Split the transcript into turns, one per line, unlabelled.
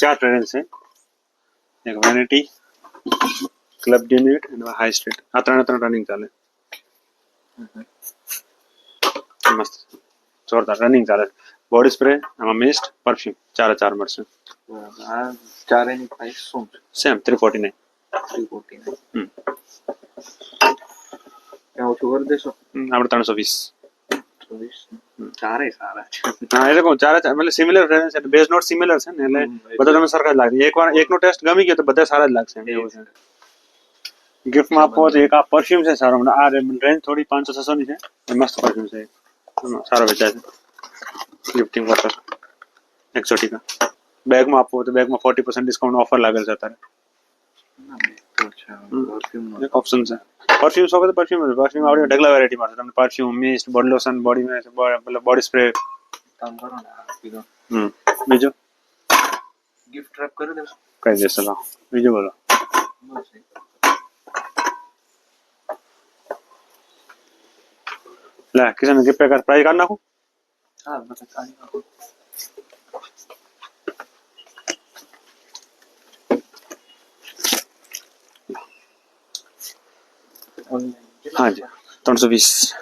4 fragrance છે, એક vanity, club unit અને હાઈ સ્ટ્રીટ. આ ત્રણે રનિંગ ચાલે. મસ્ત જોરદાર રનિંગ ચાલે. બોડી સ્પ્રે, આમાં મિસ્ટ, પરફ્યુમ 4 મળશે.
આ ચારેની પ્રાઇસ શું છે?
સેમ 349.
349. ત્યાં ઓછું કરી દેશો?
આપણે 320.
ચારે સારા છે.
હા એટલે કહું ચારે મતલબ સિમિલર ફ્રેગ્રન્સ છે, બેઝ નોટ સિમિલર છે ને, એટલે બધા તમને સરખા જ લાગે. એકનો ટેસ્ટ ગમી ગયો તો બધા સારા જ લાગશે એવું છે. ગિફ્ટમાં આપવો તો એક આ પરફ્યુમ છે સારો. આ રેન્જ થોડી 500-600 ની છે. મસ્ત પરફ્યુમ છે, સારો વેચાય છે. Gifting water exotica. બેગમાં આપવો તો બેગમાં 40% ડિસ્કાઉન્ટ ઓફર લાગેલ છે અત્યારે. એક ઓપ્શન છે. પરફ્યુમ શોપ તો પરફ્યુમ આવડે ઢગલા વેરાયટી મળશે તમને. Perfume, mist, body lotion, body મતલબ બોડી સ્પ્રે.
કામ કરો ને કીધું.
બીજું
ગિફ્ટ રેપ કરી દેશો?
કઈ દેશો લાવ. બીજું બોલો. લે કિશન ગિફ્ટ પેક પ્રાઇસ કાઢ નાખું.
હા બસ કાઢી નાખો.
હા જી 320.